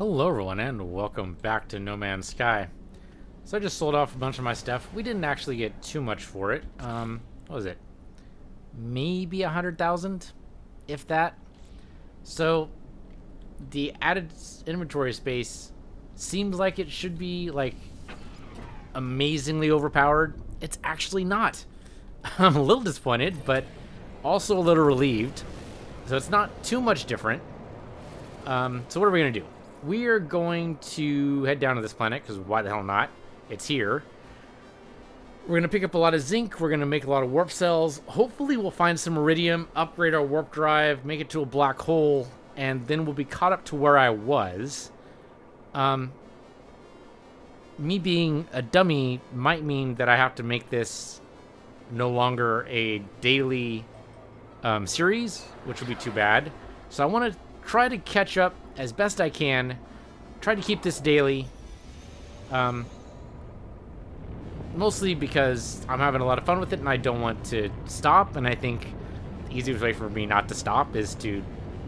Hello everyone and welcome back to No Man's Sky. So I just sold off a bunch of my stuff. We didn't actually get too much for it. What was it? Maybe 100,000, if that. So the added inventory space seems like it should be like amazingly overpowered. It's actually not. I'm a little disappointed, but also a little relieved. So it's not too much different. So what are we gonna do? We are going to head down to this planet, because why the hell not? It's here. We're going to pick up a lot of zinc. We're going to make a lot of warp cells. Hopefully we'll find some iridium, upgrade our warp drive, make it to a black hole, and then we'll be caught up to where I was. Me being a dummy might mean that I have to make this no longer a daily series, which would be too bad. So I want to try to catch up as best I can. Try to keep this daily. Mostly because I'm having a lot of fun with it and I don't want to stop. And I think the easiest way for me not to stop is to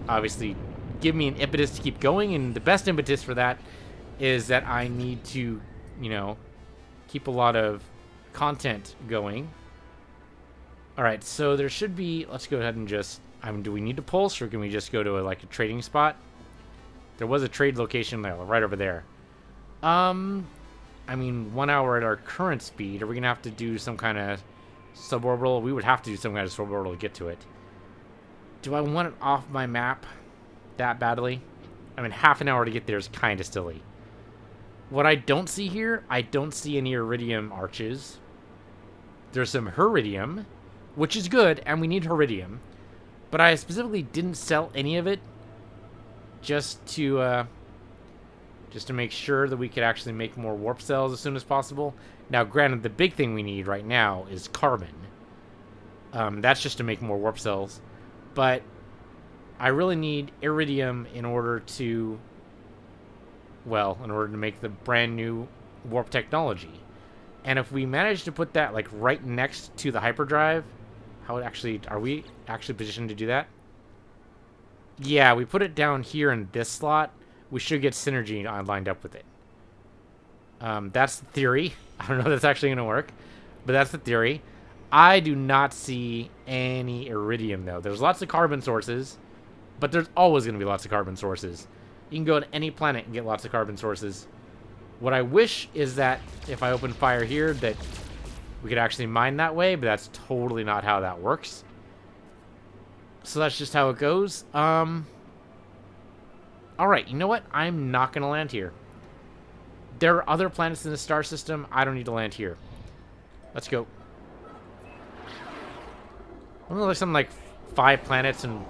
obviously give me an impetus to keep going. And the best impetus for that is that I need to, keep a lot of content going. All right, so there should be, let's go ahead and just, do we need to pulse or can we just go to a trading spot? There was a trade location there, right over there. 1 hour at our current speed. Are we going to have to do some kind of suborbital? We would have to do some kind of suborbital to get to it. Do I want it off my map that badly? Half an hour to get there is kind of silly. What I don't see here, I don't see any iridium arches. There's some heridium, which is good, and we need heridium. But I specifically didn't sell any of it just to make sure that we could actually make more warp cells as soon as possible. Now, granted, the big thing we need right now is carbon. That's just to make more warp cells. But I really need iridium in order to make the brand new warp technology. And if we manage to put that right next to the hyperdrive, are we actually positioned to do that? Yeah, we put it down here in this slot. We should get synergy lined up with it. That's the theory. I don't know if that's actually going to work, but that's the theory. I do not see any iridium, though. There's lots of carbon sources, but there's always going to be lots of carbon sources. You can go to any planet and get lots of carbon sources. What I wish is that if I open fire here, that we could actually mine that way, but that's totally not how that works. So that's just how it goes. Alright, you know what? I'm not going to land here. There are other planets in the star system. I don't need to land here. Let's go. I don't know, there's something like 5 planets and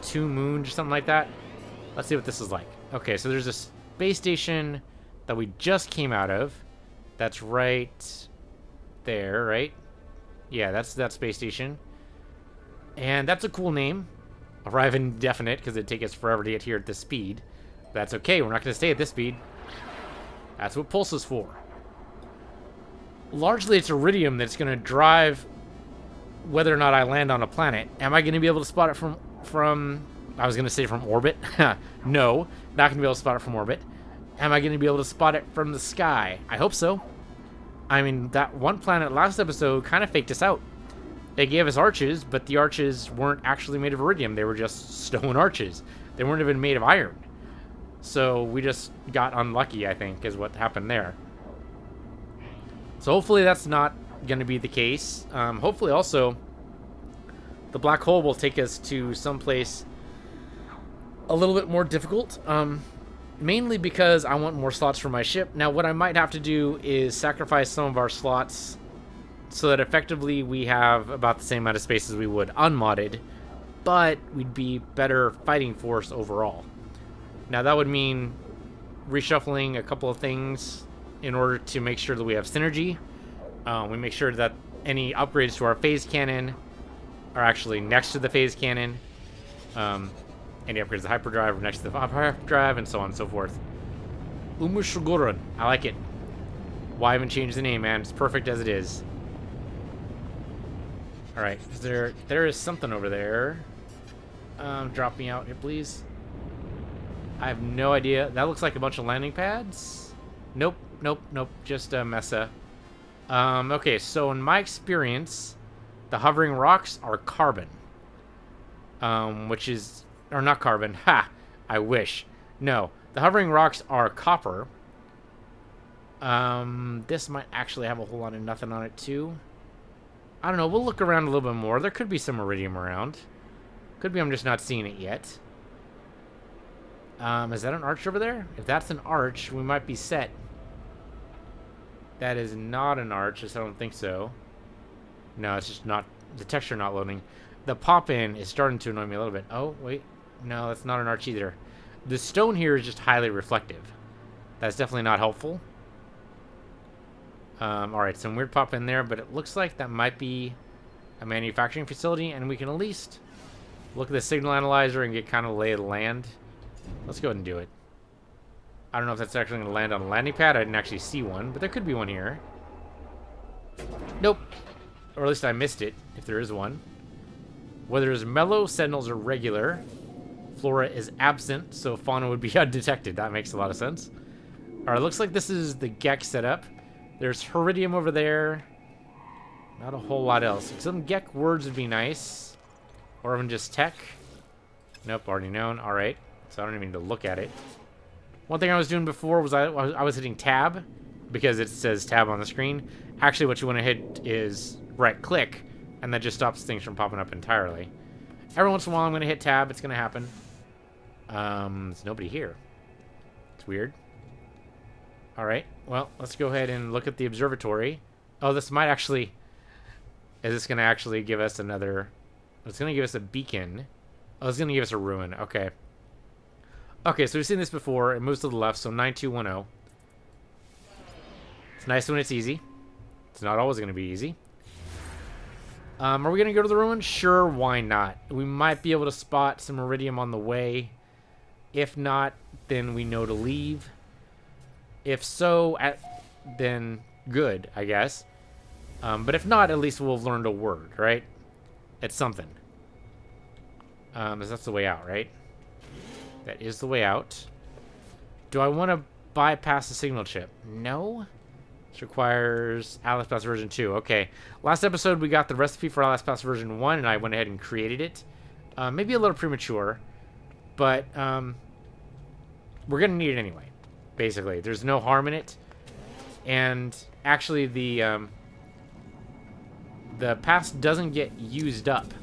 2 moons or something like that. Let's see what this is like. Okay, so there's a space station that we just came out of. That's right there, right? Yeah, that's that space station. And that's a cool name. Arrive indefinite, because it'd take us forever to get here at this speed. But that's okay, we're not going to stay at this speed. That's what Pulse is for. Largely, it's iridium that's going to drive whether or not I land on a planet. Am I going to be able to spot it from I was going to say from orbit. No, not going to be able to spot it from orbit. Am I going to be able to spot it from the sky? I hope so. That one planet last episode kind of faked us out. They gave us arches, but the arches weren't actually made of iridium. They were just stone arches. They weren't even made of iron. So we just got unlucky, I think, is what happened there. So hopefully that's not going to be the case. Hopefully also the black hole will take us to someplace a little bit more difficult. Mainly because I want more slots for my ship. Now what I might have to do is sacrifice some of our slots so that effectively we have about the same amount of space as we would unmodded, but we'd be better fighting force overall. Now that would mean reshuffling a couple of things in order to make sure that we have synergy. We make sure that any upgrades to our phase cannon are actually next to the phase cannon. Any upgrades to the hyperdrive are next to the hyperdrive, and so on and so forth. Umushugoron. I like it. Why even change the name, man? It's perfect as it is. Alright, there is something over there. Drop me out here, please. I have no idea. That looks like a bunch of landing pads. Nope, nope, nope. Just a mesa. Okay, so in my experience, the hovering rocks are carbon. Which is... Or not carbon. Ha! I wish. No. The hovering rocks are copper. This might actually have a whole lot of nothing on it, too. I don't know. We'll look around a little bit more. There could be some iridium around. Could be I'm just not seeing it yet. Is that an arch over there? If that's an arch, we might be set. That is not an arch. I don't think so. No, it's just not... The texture not loading. The pop-in is starting to annoy me a little bit. Oh, wait. No, that's not an arch either. The stone here is just highly reflective. That's definitely not helpful. Alright, some weird pop-in there, but it looks like that might be a manufacturing facility, and we can at least look at the signal analyzer and get kind of lay of the land. Let's go ahead and do it. I don't know if that's actually going to land on a landing pad. I didn't actually see one, but there could be one here. Nope. Or at least I missed it, if there is one. Whether it's mellow, sentinels are regular. Flora is absent, so fauna would be undetected. That makes a lot of sense. Alright, looks like this is the Gek setup. There's Heridium over there. Not a whole lot else. Some Gek words would be nice. Or even just tech. Nope, already known. Alright. So I don't even need to look at it. One thing I was doing before was I was hitting tab. Because it says tab on the screen. Actually, what you want to hit is right click. And that just stops things from popping up entirely. Every once in a while I'm going to hit tab. It's going to happen. There's nobody here. It's weird. Alright, well, let's go ahead and look at the observatory. Oh, this might actually... Is this going to actually give us another... It's going to give us a beacon. Oh, it's going to give us a ruin. Okay. Okay, so we've seen this before. It moves to the left, so 9210. It's nice when it's easy. It's not always going to be easy. Are we going to go to the ruin? Sure, why not? We might be able to spot some iridium on the way. If not, then we know to leave. If so, then good, I guess. But if not, at least we'll have learned a word, right? It's something. That's the way out, right? That is the way out. Do I want to bypass the signal chip? No. This requires Atlas Pass version 2. Okay. Last episode, we got the recipe for Atlas Pass version 1, and I went ahead and created it. Maybe a little premature, but we're going to need it anyway. Basically, there's no harm in it, and actually the pass doesn't get used up,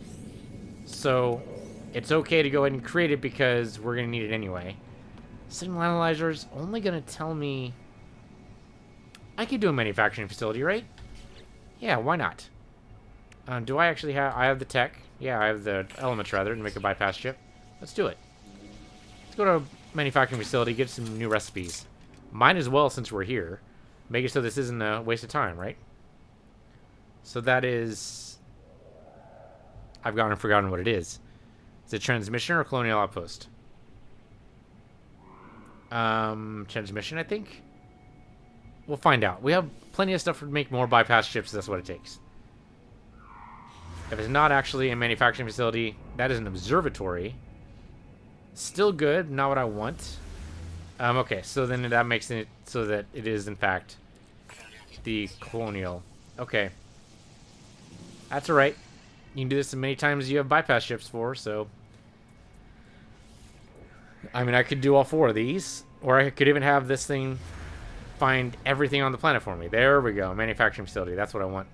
so it's okay to go ahead and create it because we're gonna need it anyway. Signal analyzer is only gonna tell me I could do a manufacturing facility, right? Yeah, why not? Do I actually have? I have the tech. Yeah, I have the elements rather to make a bypass chip. Let's do it. Let's go to a manufacturing facility, get some new recipes. Might as well since we're here. Make it so this isn't a waste of time, right? So that is... I've gone and forgotten what it is. Is it transmission or colonial outpost? Transmission, I think? We'll find out. We have plenty of stuff to make more bypass chips. That's what it takes. If it's not actually a manufacturing facility, that is an observatory. Still good, not what I want. Okay, so then that makes it so that it is, in fact, the colonial. Okay. That's alright. You can do this as many times as you have bypass ships for, so... I mean, I could do all 4 of these, or I could even have this thing find everything on the planet for me. There we go, manufacturing facility. That's what I want.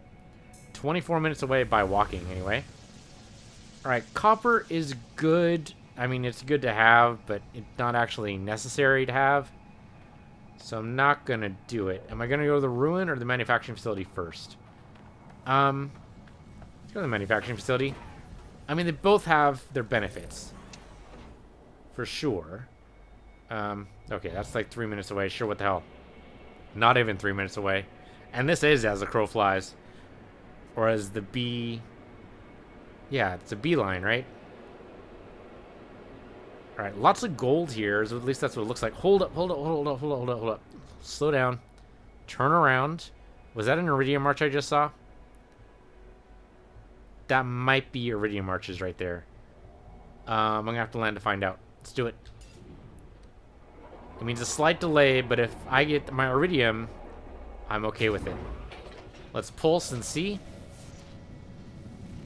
24 minutes away by walking, anyway. Alright, copper is good. I mean, it's good to have, but it's not actually necessary to have. So I'm not going to do it. Am I going to go to the ruin or the manufacturing facility first? Let's go to the manufacturing facility. I mean, they both have their benefits. For sure. Okay, that's like 3 minutes away. Sure, what the hell. Not even 3 minutes away. And this is as the crow flies. Or as the bee... Yeah, it's a beeline, right? Alright, lots of gold here. So at least that's what it looks like. Hold up, hold up, hold up, hold up, hold up, hold up. Slow down. Turn around. Was that an iridium arch I just saw? That might be iridium arches right there. I'm going to have to land to find out. Let's do it. It means a slight delay, but if I get my iridium, I'm okay with it. Let's pulse and see.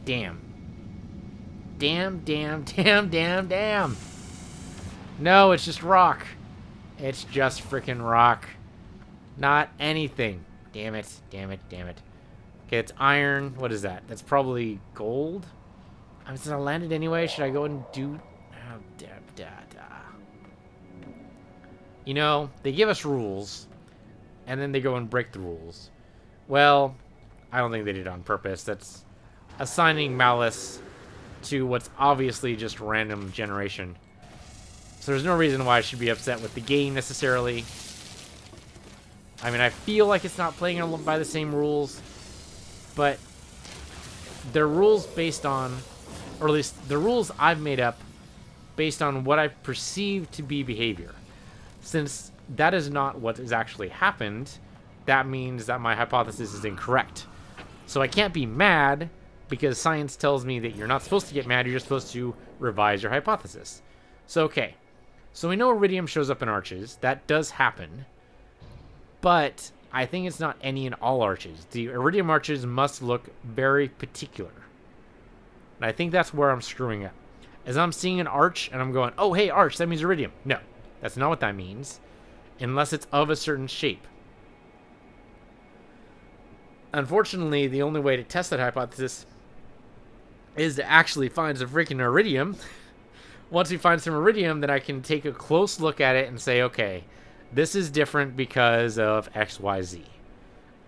Damn. Damn, damn, damn, damn, damn. No, it's just rock. It's just freaking rock. Not anything. Damn it, damn it, damn it. Okay, it's iron. What is that? That's probably gold? I mean, since I landed anyway, should I go and do... Oh, da, da, da. You know, they give us rules, and then they go and break the rules. Well, I don't think they did it on purpose. That's assigning malice to what's obviously just random generation. So there's no reason why I should be upset with the game necessarily. I mean, I feel like it's not playing by the same rules, but they're rules based on, or at least the rules I've made up based on what I perceive to be behavior. Since that is not what has actually happened, that means that my hypothesis is incorrect. So I can't be mad because science tells me that you're not supposed to get mad, you're just supposed to revise your hypothesis. So, okay. So we know iridium shows up in arches. That does happen. But I think it's not any and all arches. The iridium arches must look very particular. And I think that's where I'm screwing up. As I'm seeing an arch and I'm going, oh, hey, arch, that means iridium. No, that's not what that means. Unless it's of a certain shape. Unfortunately, the only way to test that hypothesis is to actually find some freaking iridium. Once we find some iridium, then I can take a close look at it and say, okay, this is different because of X, Y, Z.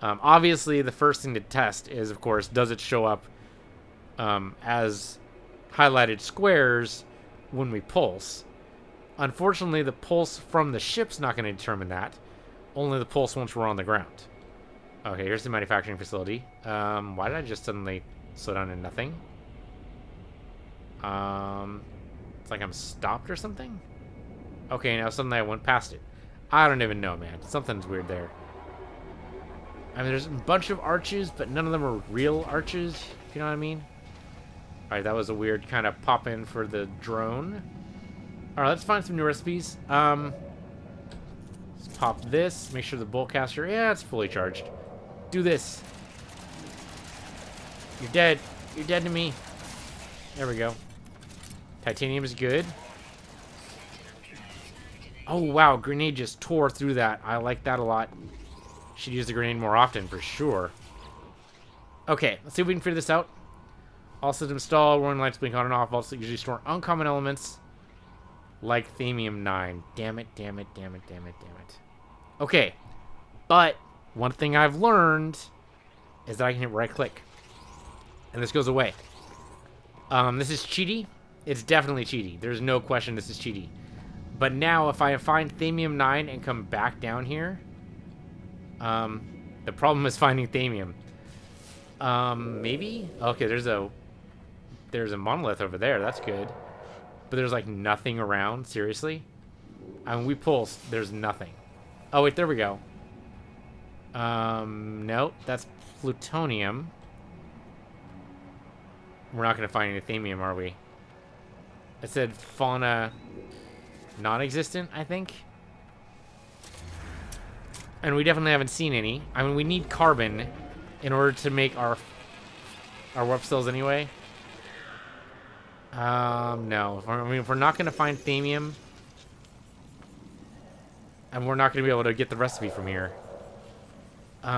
Obviously, the first thing to test is, of course, does it show up as highlighted squares when we pulse? Unfortunately, the pulse from the ship's not going to determine that. Only the pulse once we're on the ground. Okay, here's the manufacturing facility. Why did I just suddenly slow down to nothing? It's like I'm stopped or something? Okay, now suddenly I went past it. I don't even know, man. Something's weird there. I mean, there's a bunch of arches, but none of them are real arches, if you know what I mean. Alright, that was a weird kind of pop-in for the drone. Alright, let's find some new recipes. Let's pop this. Make sure the bowcaster, yeah, it's fully charged. Do this. You're dead. You're dead to me. There we go. Titanium is good. Oh, wow. Grenade just tore through that. I like that a lot. Should use the grenade more often, for sure. Okay, let's see if we can figure this out. All systems installed. Warning lights blink on and off. Also usually store uncommon elements like Thamium 9. Damn it, damn it, damn it, damn it, damn it. Okay, but one thing I've learned is that I can hit right-click. And this goes away. This is cheaty. It's definitely cheaty. There's no question this is cheaty. But now, if I find Thamium 9 and come back down here, the problem is finding Thamium. Maybe? Okay, there's a monolith over there. That's good. But there's, like, nothing around. Seriously? I mean, we pulsed. There's nothing. Oh, wait, there we go. Nope. That's plutonium. We're not going to find any Thamium, are we? It said fauna non-existent, I think. And we definitely haven't seen any. I mean, we need carbon in order to make our warp cells anyway. No. I mean, if we're not going to find Thamium, and we're not going to be able to get the recipe from here.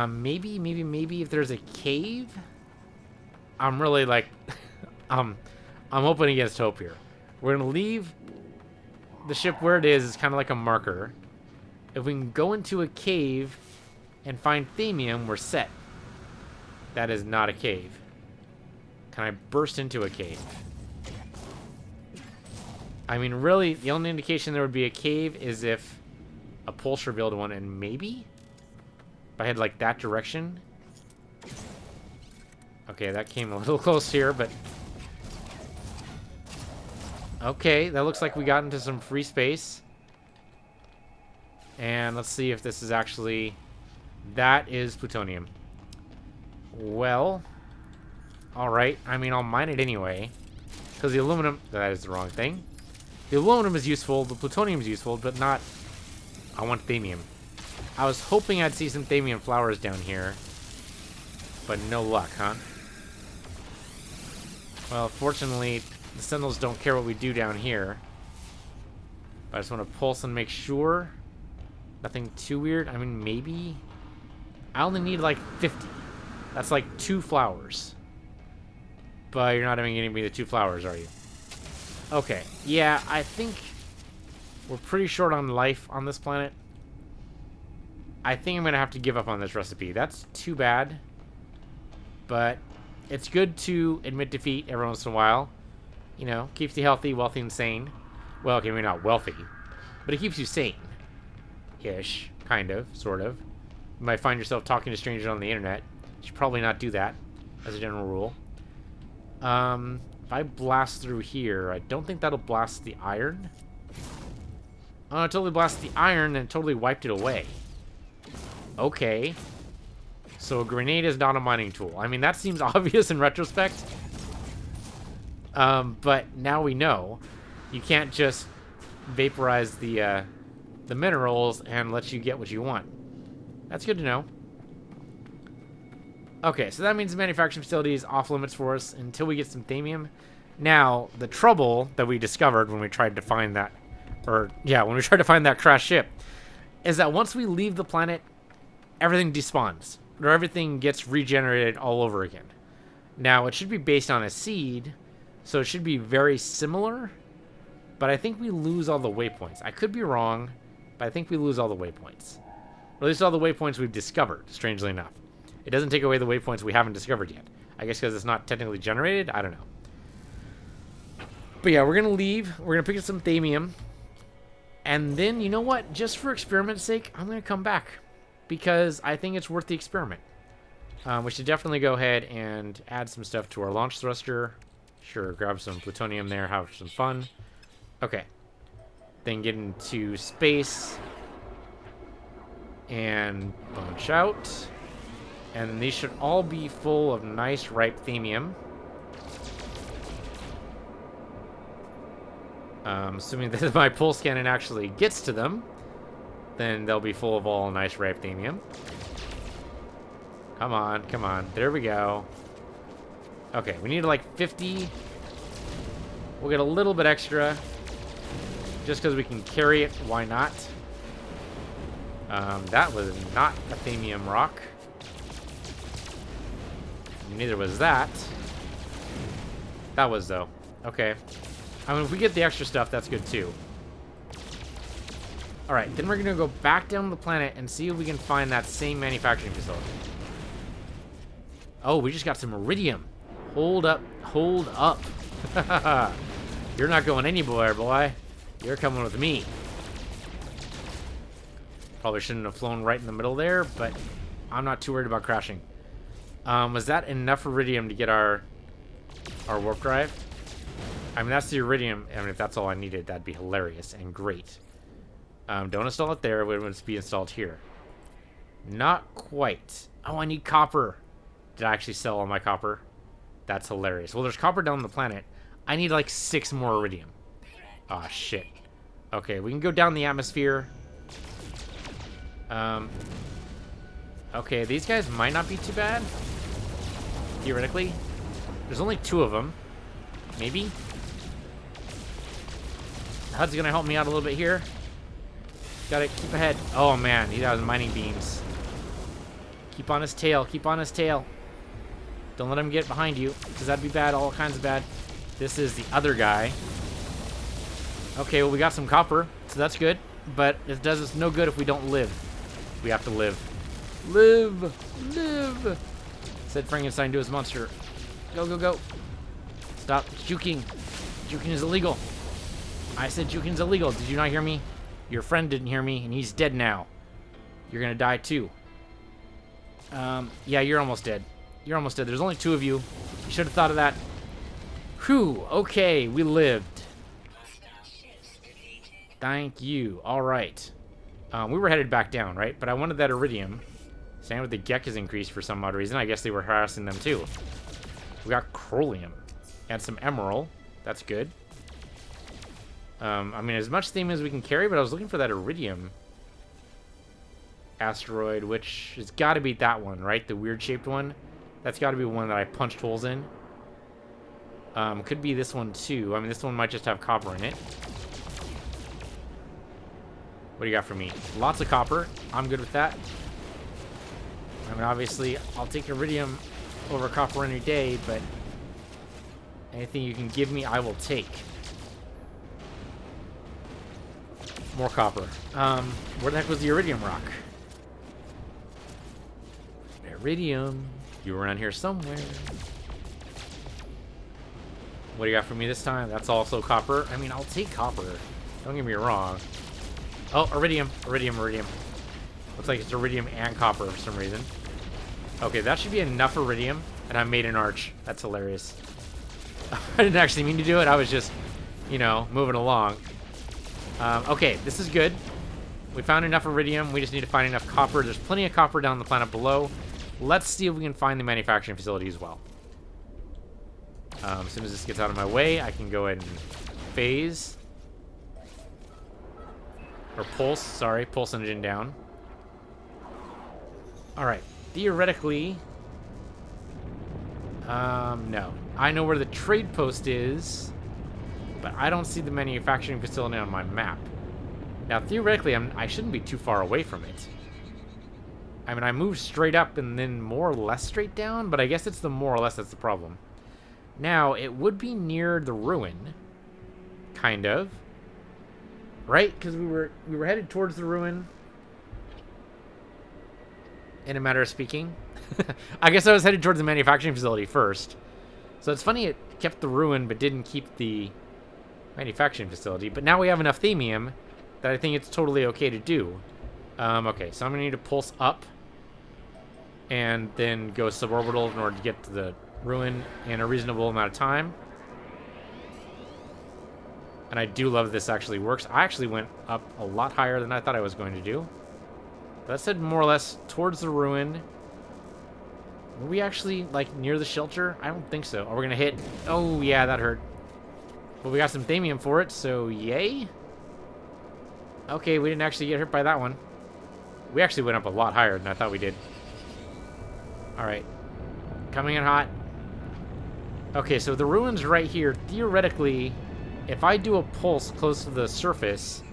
Maybe if there's a cave? I'm really, like... I'm hoping against hope here. We're going to leave the ship where it is. It's kind of like a marker. If we can go into a cave and find Thamium, we're set. That is not a cave. Can I burst into a cave? I mean, really, the only indication there would be a cave is if a pulse revealed one, and maybe? If I had, like, that direction? Okay, that came a little close here, but... Okay, that looks like we got into some free space. And let's see if this is actually... That is plutonium. Well... Alright, I mean, I'll mine it anyway. Because the aluminum... That is the wrong thing. The aluminum is useful, the plutonium is useful, but not I want thamium. I was hoping I'd see some thamium flowers down here, but no luck, huh? Well, fortunately, the Sentinels don't care what we do down here. But I just want to pulse and make sure. Nothing too weird. I mean, maybe. I only need like 50. That's like 2 flowers. But you're not even getting me the 2 flowers, are you? Okay. Yeah, I think we're pretty short on life on this planet. I think I'm going to have to give up on this recipe. That's too bad. But it's good to admit defeat every once in a while. You know, keeps you healthy, wealthy, and sane. Well, okay, maybe not wealthy. But it keeps you sane. Ish. Kind of. Sort of. You might find yourself talking to strangers on the internet. You should probably not do that, as a general rule. If I blast through here, I don't think that'll blast the iron. Oh, it totally blasted the iron and totally wiped it away. Okay. So a grenade is not a mining tool. I mean, that seems obvious in retrospect. But now we know. You can't just vaporize the minerals and let you get what you want. That's good to know. Okay, so that means the manufacturing facility is off limits for us until we get some thamium. Now, the trouble that we discovered when we tried to find that, when we tried to find that crashed ship, is that once we leave the planet, everything despawns, or everything gets regenerated all over again. Now, it should be based on a seed, so it should be very similar, but I think we lose all the waypoints. I could be wrong, but I think we lose all the waypoints. Or at least all the waypoints we've discovered, strangely enough. It doesn't take away the waypoints we haven't discovered yet. I guess because it's not technically generated? I don't know. But yeah, we're going to leave. We're going to pick up some thamium. And then, you know what? Just for experiment's sake, I'm going to come back. Because I think it's worth the experiment. We should definitely go ahead and add some stuff to our launch thruster. Sure, grab some plutonium there, have some fun. Okay. Then get into space. And launch out. And these should all be full of nice, ripe thamium. Assuming that my pulse cannon actually gets to them, then they'll be full of all nice, ripe thamium. Come on, come on. There we go. Okay, we need like 50. We'll get a little bit extra. Just because we can carry it, why not? That was not a thamium rock. Neither was that. That was, though. Okay. I mean, if we get the extra stuff, that's good, too. Alright, then we're going to go back down the planet and see if we can find that same manufacturing facility. Oh, we just got some iridium. Hold up. Hold up. You're not going anywhere, boy. You're coming with me. Probably shouldn't have flown right in the middle there, but I'm not too worried about crashing. Was that enough iridium to get our warp drive? I mean, that's the iridium. I mean, if that's all I needed, that'd be hilarious and great. Don't install it there. It would be installed here. Not quite. Oh, I need copper. Did I actually sell all my copper? That's hilarious. Well, there's copper down the planet. I need like 6 more iridium. Oh, shit. Okay, we can go down the atmosphere. Okay, these guys might not be too bad. Theoretically. There's only 2 of them. Maybe. The HUD's gonna help me out a little bit here. Gotta keep ahead. Oh, man. He has mining beams. Keep on his tail. Keep on his tail. Don't let him get behind you, because that'd be bad. All kinds of bad. This is the other guy. Okay, well, we got some copper, so that's good. But it does us no good if we don't live. We have to live. Live! Live! Said Frankenstein to his monster. Go, go, go. Stop juking. Juking is illegal. I said juking's illegal. Did you not hear me? Your friend didn't hear me, and he's dead now. You're gonna die, too. Yeah, you're almost dead. You're almost dead. There's only 2 of you. You should have thought of that. Whew. Okay, we lived. Thank you. All right. We were headed back down, right? But I wanted that iridium. Same with the Gek is increased for some odd reason. I guess they were harassing them, too. We got chromium. And some emerald. That's good. I mean, as much theme as we can carry, but I was looking for that iridium. asteroid, which has got to be that one, right? The weird-shaped one. That's got to be one that I punched holes in. Could be this one, too. I mean, this one might just have copper in it. What do you got for me? Lots of copper. I'm good with that. I mean, obviously, I'll take iridium over copper any day, but anything you can give me, I will take. More copper. Where the heck was the iridium rock? Iridium. You were around here somewhere. What do you got for me this time? That's also copper. I mean, I'll take copper. Don't get me wrong. Oh, iridium. Iridium, iridium. Looks like it's iridium and copper for some reason. Okay, that should be enough iridium. And I made an arch. That's hilarious. I didn't actually mean to do it. I was just, you know, moving along. Okay, this is good. We found enough iridium. We just need to find enough copper. There's plenty of copper down the planet below. Let's see if we can find the manufacturing facility as well. As soon as this gets out of my way, I can go ahead and phase. Or pulse, sorry. Pulse engine down. Alright. Theoretically... no. I know where the trade post is, but I don't see the manufacturing facility on my map. Now, theoretically, I shouldn't be too far away from it. I mean, I moved straight up and then more or less straight down, but I guess it's the more or less that's the problem. Now, it would be near the ruin. Kind of. Right? Because we were headed towards the ruin. In a matter of speaking. I guess I was headed towards the manufacturing facility first. So it's funny it kept the ruin but didn't keep the manufacturing facility. But now we have enough themium that I think it's totally okay to do. Okay, so I'm going to need to pulse up and then go suborbital in order to get to the ruin in a reasonable amount of time. And I do love this actually works. I actually went up a lot higher than I thought I was going to do. That said more or less towards the ruin. Were we actually, like, near the shelter? I don't think so. Are we going to hit? Oh, yeah, that hurt. But we got some thamium for it, so yay. Okay, we didn't actually get hurt by that one. We actually went up a lot higher than I thought we did. Alright. Coming in hot. Okay, so the ruin's right here. Theoretically, if I do a pulse close to the surface,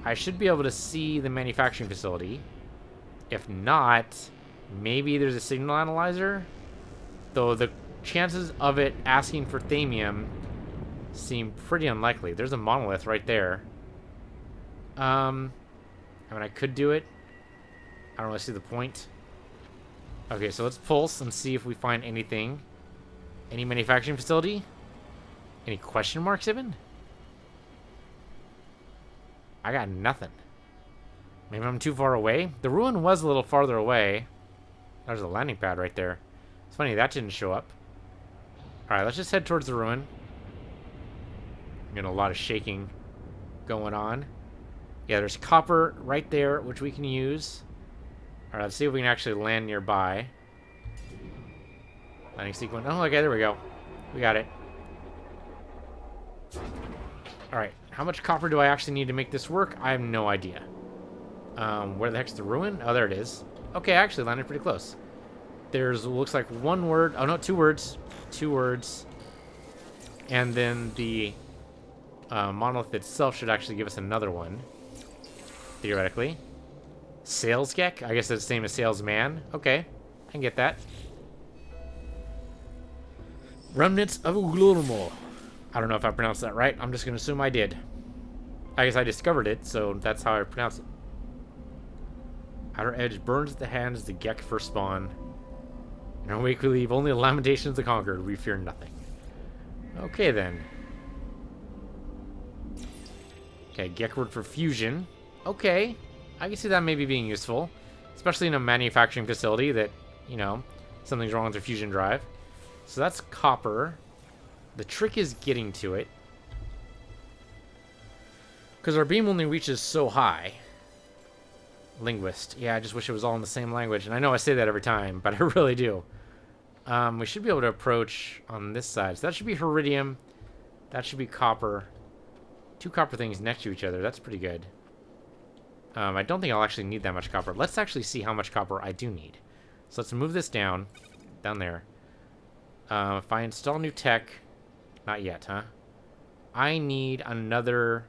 I should be able to see the manufacturing facility. If not, maybe there's a signal analyzer. Though the chances of it asking for thamium seem pretty unlikely. There's a monolith right there. I mean, I could do it. I don't really see the point. Okay, so let's pulse and see if we find anything. Any manufacturing facility? Any question marks even? I got nothing. Maybe I'm too far away? The ruin was a little farther away. There's a landing pad right there. It's funny, that didn't show up. Alright, let's just head towards the ruin. Getting a lot of shaking going on. Yeah, there's copper right there, which we can use. Alright, let's see if we can actually land nearby. Landing sequence. Oh, okay, there we go. We got it. Alright, how much copper do I actually need to make this work? I have no idea. Where the heck's the ruin? Oh, there it is. Okay, I actually landed pretty close. There's, looks like one word. Oh, no, two words. Two words. And then the monolith itself should actually give us another one. Theoretically. Salesgek? I guess that's the same as salesman. Okay, I can get that. Remnants of Uglurmo. I don't know if I pronounced that right. I'm just going to assume I did. I guess I discovered it, so that's how I pronounce it. Outer edge burns at the hands as the Gek first spawn. In our wake we leave only the lamentations of the conquered. We fear nothing. Okay, then. Okay, Gek word for fusion. Okay. I can see that maybe being useful. Especially in a manufacturing facility that, you know, something's wrong with their fusion drive. So that's copper. The trick is getting to it. Because our beam only reaches so high. Linguist. Yeah, I just wish it was all in the same language. And I know I say that every time, but I really do. We should be able to approach on this side. So that should be iridium. That should be copper. Two copper things next to each other. That's pretty good. I don't think I'll actually need that much copper. Let's actually see how much copper I do need. So let's move this down there. If I install new tech, not yet, huh? I need another,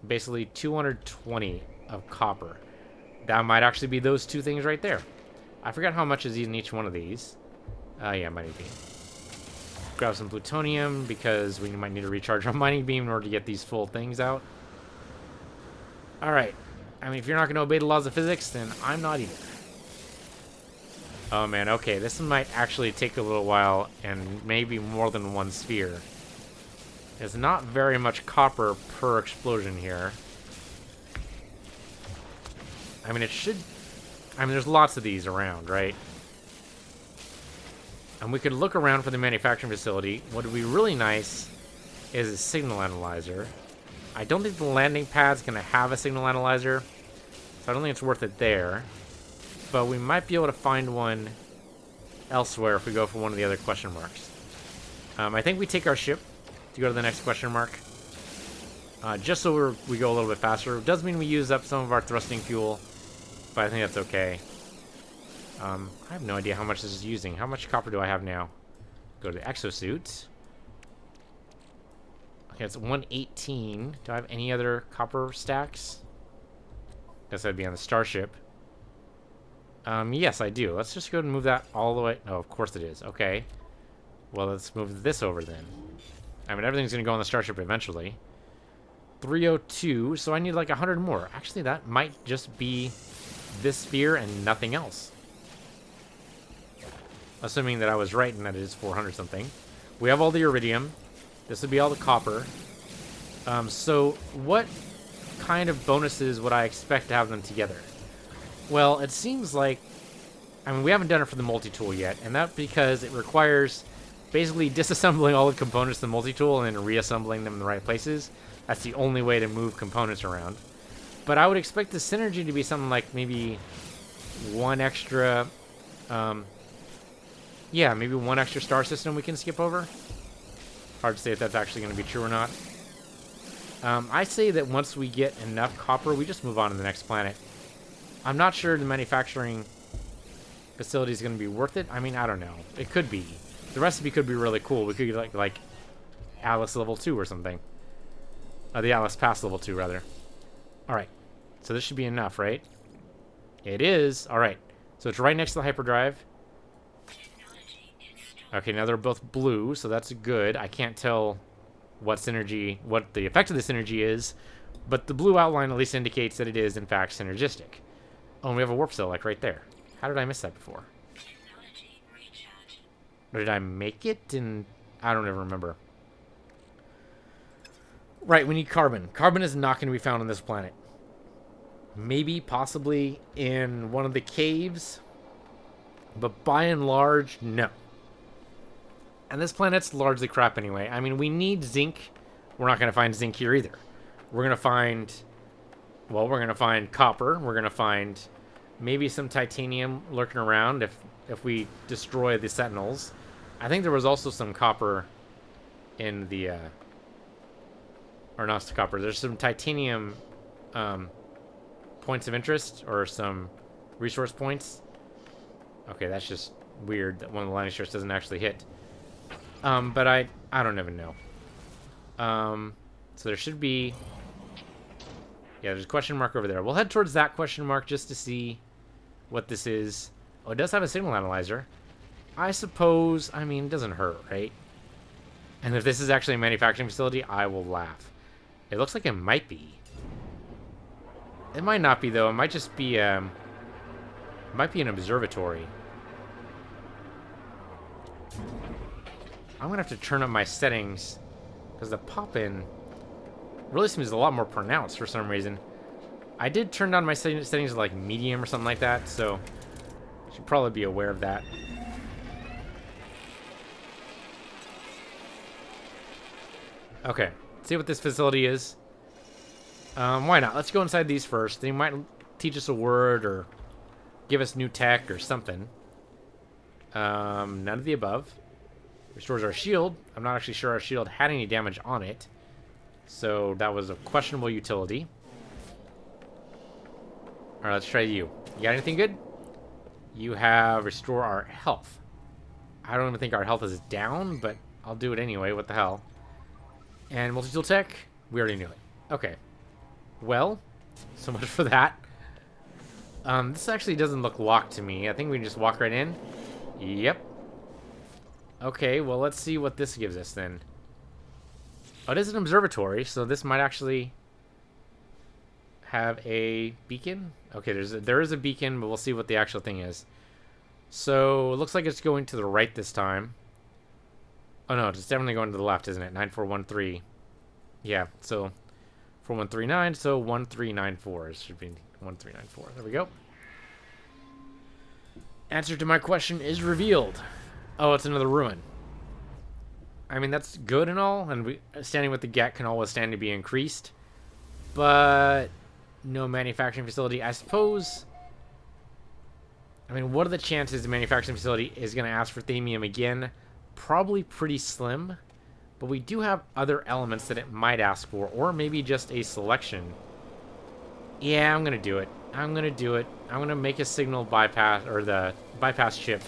basically 220 of copper. That might actually be those two things right there. I forgot how much is in each one of these. Yeah, might be. Grab some plutonium because we might need to recharge our mining beam in order to get these full things out. Alright. I mean, if you're not going to obey the laws of physics, then I'm not either. Oh man, okay. This might actually take a little while and maybe more than one sphere. There's not very much copper per explosion here. I mean, it should... I mean, there's lots of these around, right? And we could look around for the manufacturing facility. What would be really nice is a signal analyzer. I don't think the landing pad's going to have a signal analyzer, so I don't think it's worth it there. But we might be able to find one elsewhere if we go for one of the other question marks. I think we take our ship to go to the next question mark. Just so we go a little bit faster. It does mean we use up some of our thrusting fuel, but I think that's okay. I have no idea how much this is using. How much copper do I have now? Go to the exosuit. Okay, it's 118. Do I have any other copper stacks? Guess that'd be on the starship. Yes, I do. Let's just go and move that all the way. Oh, of course it is. Okay. Well, let's move this over then. I mean, everything's going to go on the starship eventually. 302. So I need like 100 more. Actually, that might just be this sphere and nothing else. Assuming that I was right and that it is 400 something. We have all the iridium. This would be all the copper. So what kind of bonuses would I expect to have them together? Well, it seems like... I mean, we haven't done it for the multi-tool yet, and that's because it requires basically disassembling all the components of the multi-tool and then reassembling them in the right places. That's the only way to move components around. But I would expect the synergy to be something like maybe one extra... yeah, maybe one extra star system we can skip over. Hard to say if that's actually going to be true or not. I say that once we get enough copper, we just move on to the next planet. I'm not sure the manufacturing facility is going to be worth it. I mean, I don't know. It could be. The recipe could be really cool. We could get like Alice level 2 or something. The Alice Pass level 2, rather. Alright. So this should be enough, right? It is. Alright. So it's right next to the hyperdrive. Okay, now they're both blue, so that's good. I can't tell what the effect of the synergy is, but the blue outline at least indicates that it is, in fact, synergistic. Oh, and we have a warp cell, like, right there. How did I miss that before? Or did I make it? And I don't ever remember. Right, we need carbon. Carbon is not going to be found on this planet. Maybe, possibly, in one of the caves. But by and large, no. And this planet's largely crap anyway. I mean, we need zinc. We're not going to find zinc here either. We're going to find... Well, we're going to find copper. We're going to find maybe some titanium lurking around if we destroy the sentinels. I think there was also some copper in the... or not copper. There's some titanium points of interest or some resource points. Okay, that's just weird that one of the landing strips doesn't actually hit. But I don't even know. So there should be... Yeah, there's a question mark over there. We'll head towards that question mark just to see what this is. Oh, it does have a signal analyzer. I suppose... I mean, it doesn't hurt, right? And if this is actually a manufacturing facility, I will laugh. It looks like it might be. It might not be, though. It might just be... it might be an observatory. I'm going to have to turn up my settings because the pop-in really seems a lot more pronounced for some reason. I did turn down my settings to like medium or something like that, so I should probably be aware of that. Okay, let's see what this facility is. Why not? Let's go inside these first. They might teach us a word or give us new tech or something. None of the above. Restores our shield. I'm not actually sure our shield had any damage on it. So that was a questionable utility. Alright, let's try you. You got anything good? You have restore our health. I don't even think our health is down, but I'll do it anyway. What the hell? And multi-tool tech? We already knew it. Okay. Well, so much for that. This actually doesn't look locked to me. I think we can just walk right in. Yep. Okay, well, let's see what this gives us then. Oh, it is an observatory, so this might actually have a beacon. Okay, there is a beacon, but we'll see what the actual thing is. So, it looks like it's going to the right this time. Oh, no, it's definitely going to the left, isn't it? 9413. Yeah, so 4139, so 1394. It should be 1394. There we go. Answer to my question is revealed. Oh, it's another ruin. I mean, that's good and all, and standing with the get can always stand to be increased. But no manufacturing facility. I suppose... I mean, what are the chances the manufacturing facility is going to ask for themium again? Probably pretty slim. But we do have other elements that it might ask for, or maybe just a selection. Yeah, I'm going to do it. I'm going to do it. I'm going to make a signal bypass, or the bypass chip.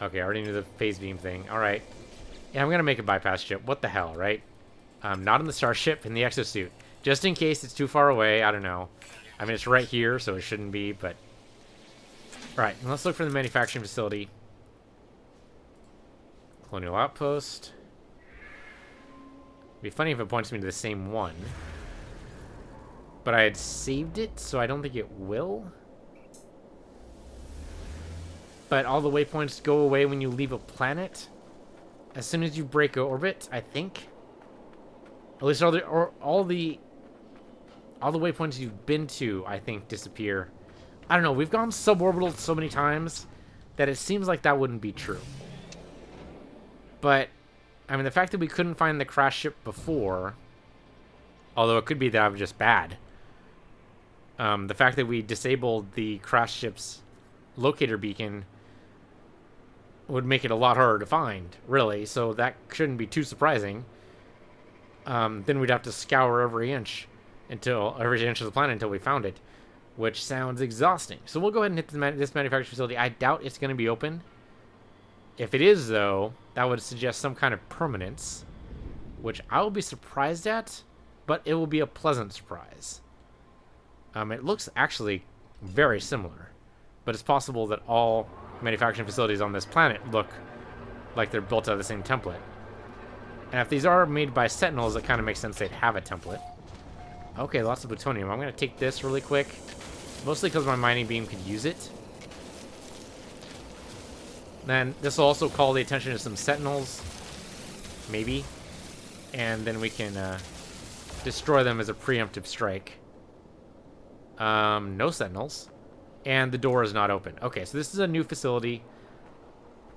Okay, I already knew the phase beam thing. Alright. Yeah, I'm going to make a bypass chip. What the hell, right? Not in the starship, in the exosuit. Just in case it's too far away. I don't know. I mean, it's right here, so it shouldn't be, but... Alright, let's look for the manufacturing facility. Colonial Outpost. It'd be funny if it points me to the same one. But I had saved it, so I don't think it will. But all the waypoints go away when you leave a planet. As soon as you break orbit, I think. At least all the waypoints you've been to, I think, disappear. I don't know, we've gone suborbital so many times that it seems like that wouldn't be true. But, I mean, the fact that we couldn't find the crash ship before, although it could be that I'm just bad. The fact that we disabled the crash ship's locator beacon would make it a lot harder to find, really, so that shouldn't be too surprising. Then we'd have to scour every inch of the planet until we found it, which sounds exhausting. So we'll go ahead and hit this manufacturing facility. I doubt it's going to be open. If it is, though, that would suggest some kind of permanence, which I will be surprised at, but it will be a pleasant surprise. It looks actually very similar, but it's possible that all manufacturing facilities on this planet look like they're built out of the same template. And if these are made by Sentinels, it kind of makes sense they'd have a template. Okay, lots of plutonium. I'm going to take this really quick, mostly because my mining beam could use it. Then this will also call the attention to some Sentinels, maybe, and then we can destroy them as a preemptive strike. No Sentinels, and the door is not open. Okay, so this is a new facility,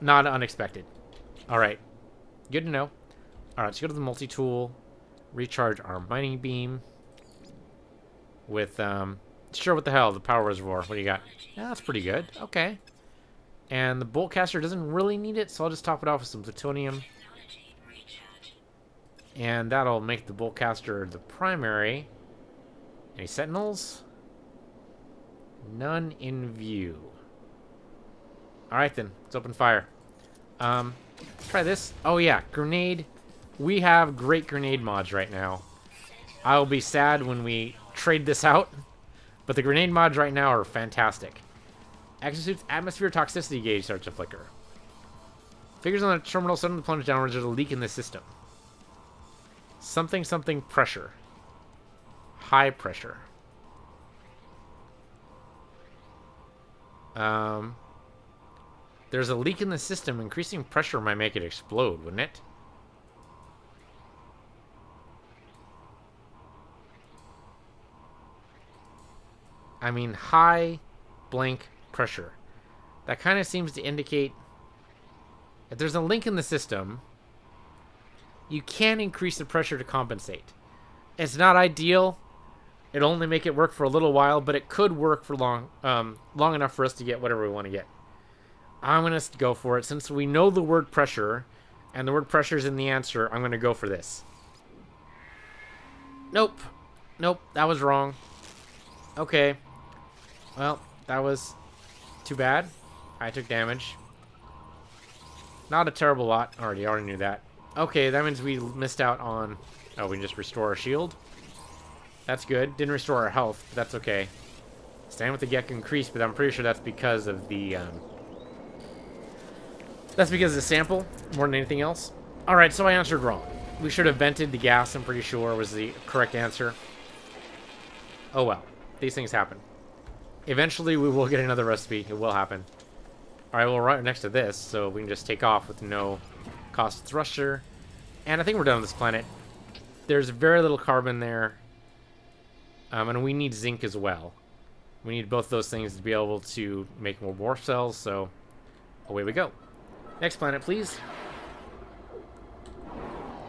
not unexpected. All right, good to know. All right, let's go to the multi-tool, recharge our mining beam with sure, what the hell, the power reservoir. What do you got? Yeah, that's pretty good. Okay. And the bolt caster doesn't really need it, so I'll just top it off with some plutonium. And that'll make the bolt caster the primary. Any Sentinels? None in view. Alright then, let's open fire. Try this. Oh yeah, grenade. We have great grenade mods right now. I'll be sad when we trade this out, but the grenade mods right now are fantastic. Exosuit's atmosphere toxicity gauge starts to flicker. Figures on the terminal suddenly plunge downwards. There's a leak in the system. Something pressure. High pressure. There's a leak in the system. Increasing pressure might make it explode, wouldn't it? I mean, high blank pressure. That kind of seems to indicate if there's a leak in the system, you can increase the pressure to compensate. It's not ideal. It'll only make it work for a little while, but it could work for long enough for us to get whatever we want to get. I'm going to go for it. Since we know the word pressure, and the word pressure is in the answer, I'm going to go for this. Nope. Nope, that was wrong. Okay. Well, that was too bad. I took damage. Not a terrible lot. Already knew that. Okay, that means we missed out on... Oh, we can just restore our shield. That's good. Didn't restore our health, but that's okay. Stand with the Gek increased, but I'm pretty sure that's because of the... That's because of the sample, more than anything else. Alright, so I answered wrong. We should have vented the gas, I'm pretty sure, was the correct answer. Oh well. These things happen. Eventually, we will get another recipe. It will happen. Alright, well, right next to this, so we can just take off with no cost thruster. And I think we're done with this planet. There's very little carbon there. And we need zinc as well. We need both those things to be able to make more warp cells, so away we go. Next planet, please.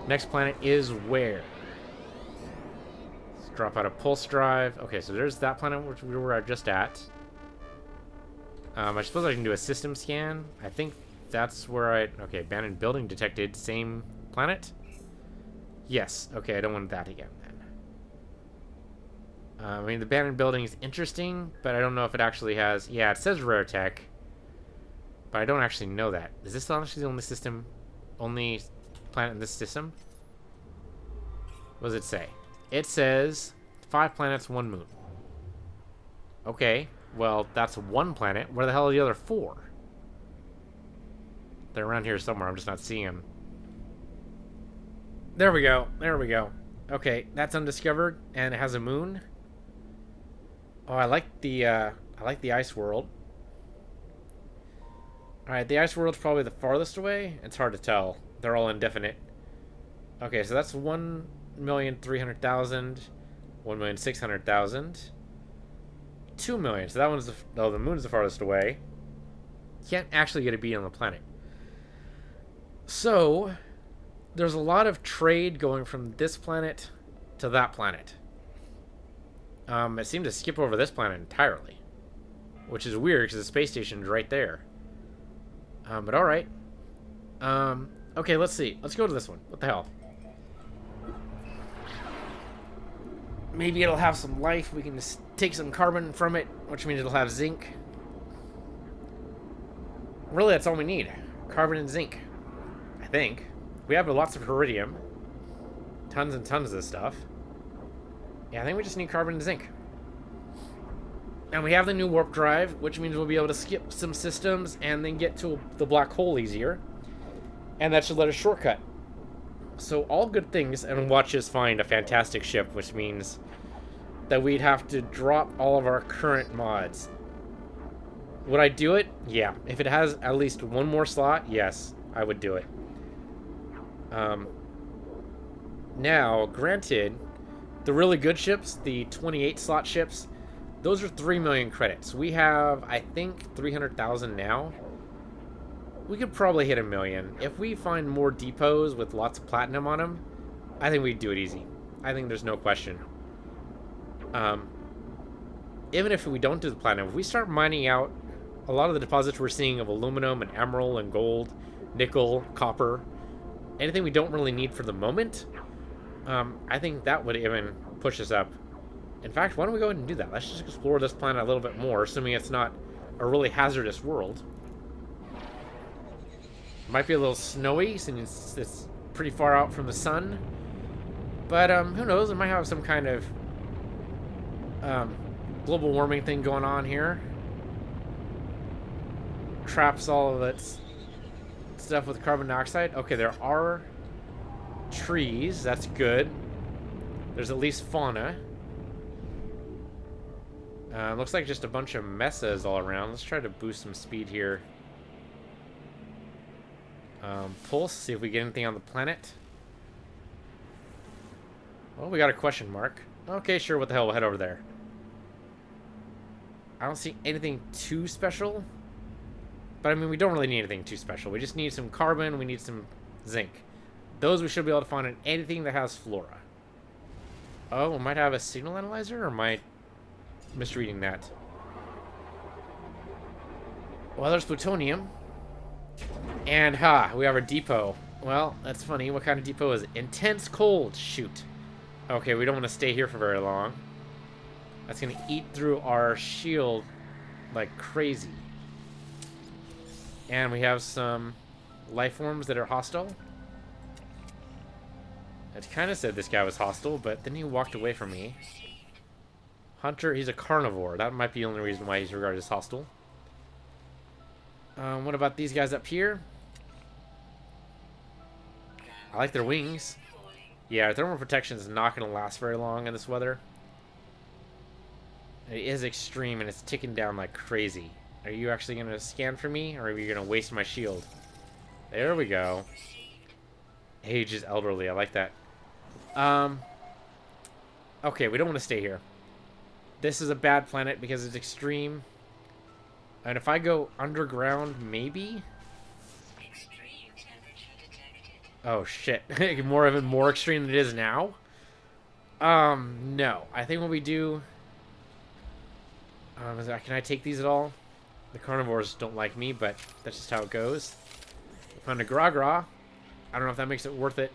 Next planet is where? Let's drop out a pulse drive. Okay, so there's that planet which we were just at. I suppose I can do a system scan. I think that's where I... Okay, abandoned building detected. Same planet? Yes. Okay, I don't want that again, then. I mean, the abandoned building is interesting, but I don't know if it actually has... Yeah, it says rare tech. But I don't actually know that. Is this honestly the only system... Only planet in this system? What does it say? It says 5 planets, 1 moon. Okay. Well, that's 1 planet. Where the hell are the other 4? They're around here somewhere. I'm just not seeing them. There we go. There we go. Okay, that's undiscovered, and it has a moon. Oh, I like the ice world. Alright, the ice world's probably the farthest away. It's hard to tell. They're all indefinite. Okay, so that's 1,300,000, 1,600,000, 2 million. So that one's the moon's the farthest away. Can't actually get a beat on the planet. So there's a lot of trade going from this planet to that planet. It seemed to skip over this planet entirely, which is weird because the space station's right there. But all right. Okay, let's see. Let's go to this one. What the hell? Maybe it'll have some life. We can just take some carbon from it, which means it'll have zinc. Really, that's all we need. Carbon and zinc. I think. We have lots of iridium. Tons and tons of this stuff. Yeah, I think we just need carbon and zinc. And we have the new warp drive, which means we'll be able to skip some systems and then get to the black hole easier. And that should let us shortcut. So all good things, and watch us find a fantastic ship, which means that we'd have to drop all of our current mods. Would I do it? Yeah. If it has at least one more slot, yes, I would do it. Now, granted, the really good ships, the 28 slot ships, those are 3 million credits. We have, I think, 300,000 now. We could probably hit 1 million. If we find more depots with lots of platinum on them, I think we'd do it easy. I think there's no question. Even if we don't do the platinum, if we start mining out a lot of the deposits we're seeing of aluminum and emerald and gold, nickel, copper, anything we don't really need for the moment, I think that would even push us up. In fact, why don't we go ahead and do that? Let's just explore this planet a little bit more, assuming it's not a really hazardous world. Might be a little snowy since it's pretty far out from the sun. But who knows? It might have some kind of global warming thing going on here. Traps all of its stuff with carbon dioxide. Okay, there are trees. That's good. There's at least fauna. Looks like just a bunch of mesas all around. Let's try to boost some speed here. Pulse, see if we get anything on the planet. Well, we got a question mark. Okay, sure, what the hell, we'll head over there. I don't see anything too special. But, I mean, we don't really need anything too special. We just need some carbon, we need some zinc. Those we should be able to find in anything that has flora. Oh, we might have a signal analyzer, or am I misreading that? Well, there's plutonium. And, we have our depot. Well, that's funny. What kind of depot is it? Intense cold. Shoot. Okay, we don't want to stay here for very long. That's going to eat through our shield like crazy. And we have some life forms that are hostile. It kind of said this guy was hostile, but then he walked away from me. Hunter, he's a carnivore. That might be the only reason why he's regarded as hostile. What about these guys up here? I like their wings. Yeah, thermal protection is not going to last very long in this weather. It is extreme, and it's ticking down like crazy. Are you actually going to scan for me, or are you going to waste my shield? There we go. Age is elderly. I like that. Okay, we don't want to stay here. This is a bad planet because it's extreme. And if I go underground, maybe? Oh, shit. more extreme than it is now? No. I think what we do... can I take these at all? The carnivores don't like me, but that's just how it goes. I found a Gra-Gra. I don't know if that makes it worth it.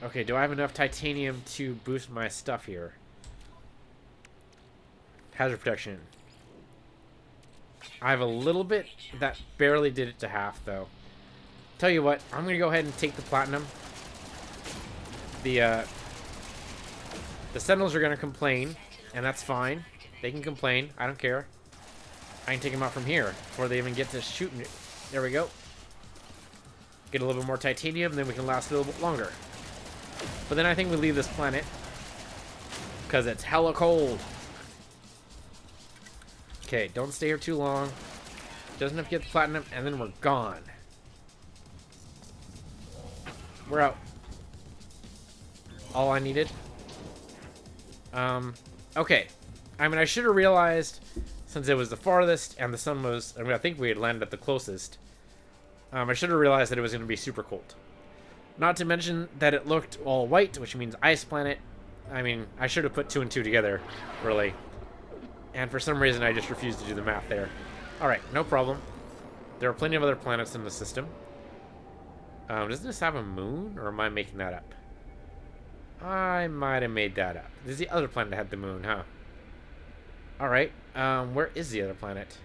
Okay, do I have enough titanium to boost my stuff here? Hazard protection. I have a little bit. That barely did it to half, though. Tell you what, I'm going to go ahead and take the platinum. The Sentinels are going to complain, and that's fine. They can complain. I don't care. I can take them out from here before they even get to shooting it. There we go. Get a little bit more titanium, then we can last a little bit longer. But then I think we leave this planet because it's hella cold. Okay, don't stay here too long. Doesn't have to get the platinum, and then we're gone. We're out. All I needed. Okay. I mean, I should have realized, since it was the farthest and the sun was... I mean, I think we had landed at the closest. I should have realized that it was going to be super cold. Not to mention that it looked all white, which means ice planet. I mean, I should have put 2 and 2 together, really. And for some reason, I just refused to do the math there. Alright, no problem. There are plenty of other planets in the system. Doesn't this have a moon, or am I making that up? I might have made that up. This is the other planet that had the moon, huh? Alright, where is the other planet?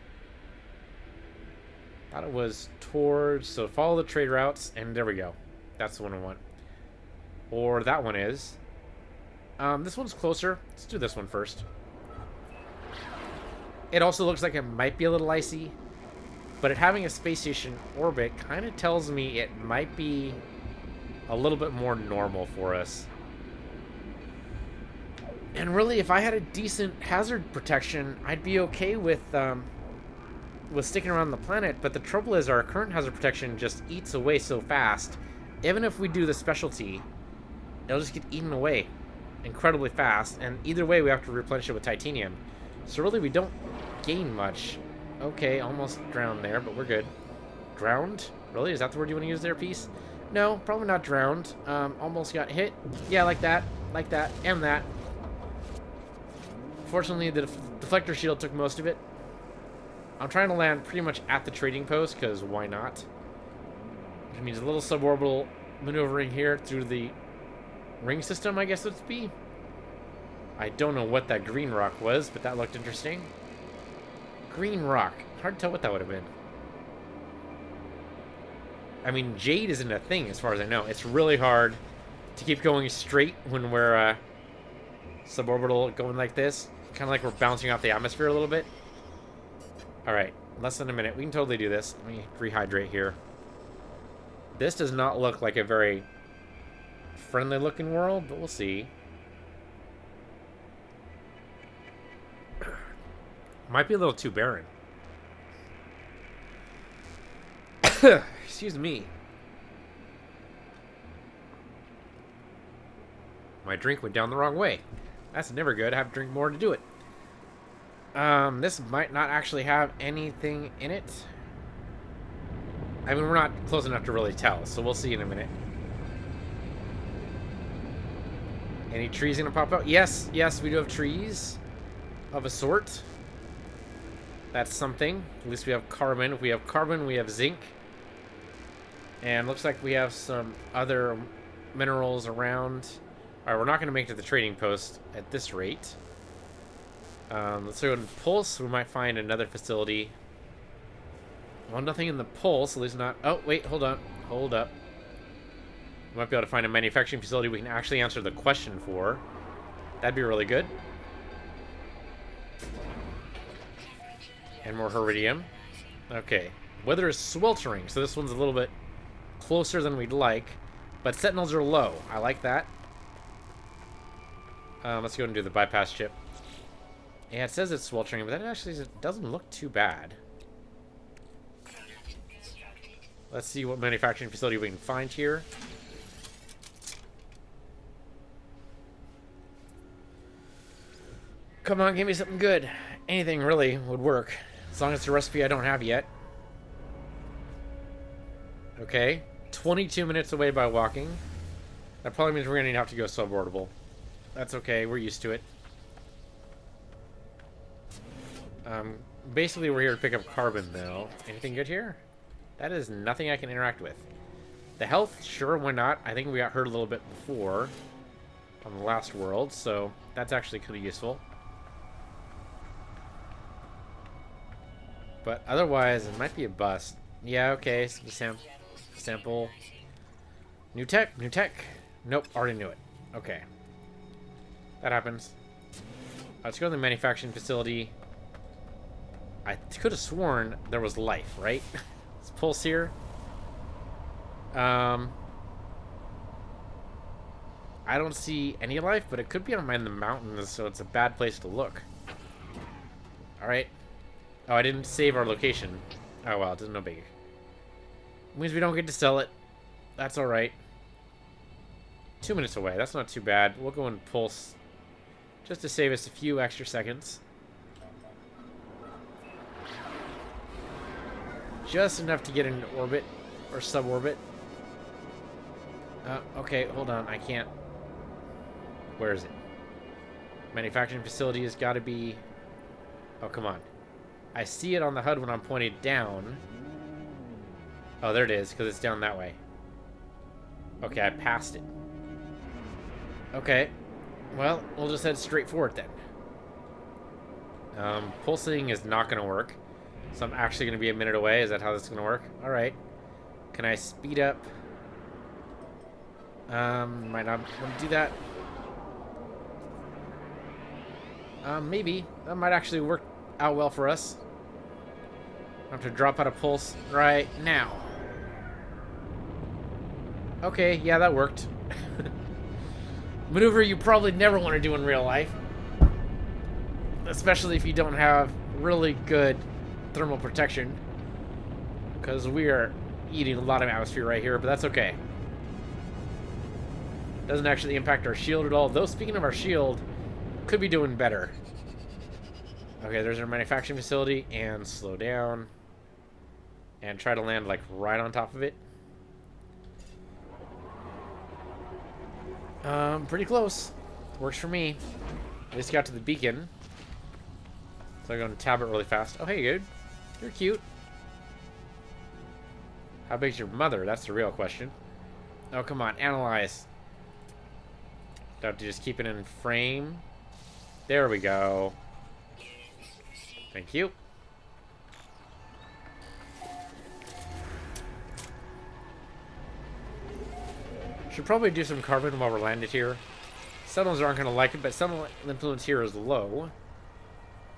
Thought it was towards... So follow the trade routes, and there we go. That's the one I want. Or that one is. This one's closer. Let's do this one first. It also looks like it might be a little icy, but it having a space station orbit kind of tells me it might be a little bit more normal for us. And really, if I had a decent hazard protection, I'd be okay with sticking around the planet. But the trouble is, our current hazard protection just eats away so fast. Even if we do the specialty, it'll just get eaten away incredibly fast. And either way, we have to replenish it with titanium. So really, we don't gain much. Okay, almost drowned there, but we're good. Drowned? Really? Is that the word you want to use there, Peace? No, probably not drowned. Almost got hit. Yeah, like that, and that. Fortunately, the deflector shield took most of it. I'm trying to land pretty much at the trading post, because why not? Which means a little suborbital maneuvering here through the ring system, I guess it would be. I don't know what that green rock was, but that looked interesting. Green rock. Hard to tell what that would have been. I mean, jade isn't a thing as far as I know. It's really hard to keep going straight when we're suborbital going like this. Kind of like we're bouncing off the atmosphere a little bit. Alright, less than a minute. We can totally do this. Let me rehydrate here. This does not look like a very friendly looking world, but we'll see. Might be a little too barren. Excuse me. My drink went down the wrong way. That's never good. I have to drink more to do it. This might not actually have anything in it. I mean, we're not close enough to really tell, so we'll see in a minute. Any trees gonna pop out? Yes, yes, we do have trees of a sort. That's something. At least we have carbon. If we have carbon, we have zinc. And looks like we have some other minerals around. Alright, we're not going to make it to the trading post at this rate. Let's go and Pulse. We might find another facility. Well, nothing in the Pulse, at least not... Oh, wait, hold on. Hold up. We might be able to find a manufacturing facility we can actually answer the question for. That'd be really good. And more Iridium. Okay. Weather is sweltering, so this one's a little bit closer than we'd like. But Sentinels are low. I like that. Let's go and do the bypass chip. Yeah, it says it's sweltering, but that actually doesn't look too bad. Let's see what manufacturing facility we can find here. Come on, give me something good. Anything really would work. As long as it's a recipe I don't have yet. Okay. 22 minutes away by walking. That probably means we're going to have to go suborbital. That's okay. We're used to it. Basically, we're here to pick up carbon, though. Anything good here? That is nothing I can interact with. The health, sure, why not? I think we got hurt a little bit before on the last world, so that's actually kind of useful. But otherwise, it might be a bust. Yeah, okay. Sample. New tech. New tech. Nope, already knew it. Okay. That happens. Let's go to the manufacturing facility. I could have sworn there was life, right? Let's pulse here. I don't see any life, but it could be in the mountains, so it's a bad place to look. Alright. Oh, I didn't save our location. Oh, well, it's no big. Means we don't get to sell it. That's alright. 2 minutes away. That's not too bad. We'll go and pulse just to save us a few extra seconds. Just enough to get into orbit or suborbit. Okay, hold on. I can't. Where is it? Manufacturing facility has got to be... Oh, come on. I see it on the HUD when I'm pointed down. Oh, there it is, because it's down that way. Okay, I passed it. Okay. Well, we'll just head straight for it then. Pulsing is not going to work. So I'm actually going to be a minute away. Is that how this is going to work? Alright. Can I speed up? Might not want to do that. Maybe. That might actually work out well for us. I have to drop out a pulse right now. Okay, yeah, that worked. Maneuver you probably never want to do in real life. Especially if you don't have really good thermal protection. Because we are eating a lot of atmosphere right here, but that's okay. Doesn't actually impact our shield at all. Though, speaking of our shield, could be doing better. Okay, there's our manufacturing facility, and slow down. And try to land, like, right on top of it. Pretty close. Works for me. At least got to the beacon. So I'm going to tab it really fast. Oh, hey, dude. You're cute. How big's your mother? That's the real question. Oh, come on. Analyze. Do I have to just keep it in frame? There we go. Thank you. Should probably do some carbon while we're landed here. Sentinels aren't going to like it, but Sentinel influence here is low.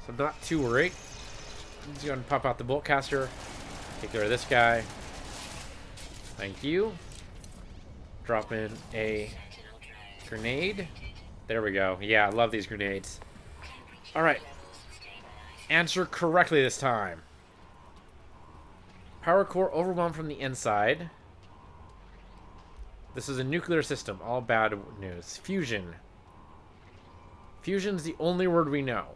So I'm not too worried. I'm just going to pop out the bolt caster. Take care of this guy. Thank you. Drop in a grenade. There we go. Yeah, I love these grenades. Alright. Answer correctly this time. Power core overwhelmed from the inside. This is a nuclear system. All bad news. Fusion. Fusion's the only word we know.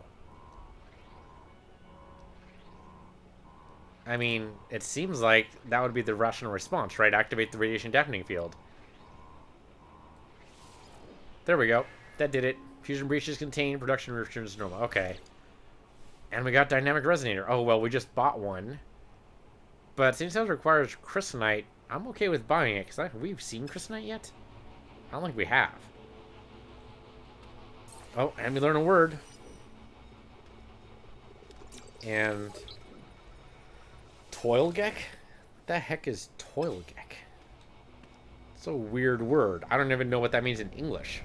I mean, it seems like that would be the rational response, right? Activate the radiation deafening field. There we go. That did it. Fusion breaches contained. Production returns to normal. Okay. And we got dynamic resonator. Oh, well, we just bought one. But since it requires crystallinite, I'm okay with buying it, because have we seen crystallinite yet? I don't think we have. Oh, and we learn a word. And Toilgeck? What the heck is Toilgeck? It's a weird word. I don't even know what that means in English.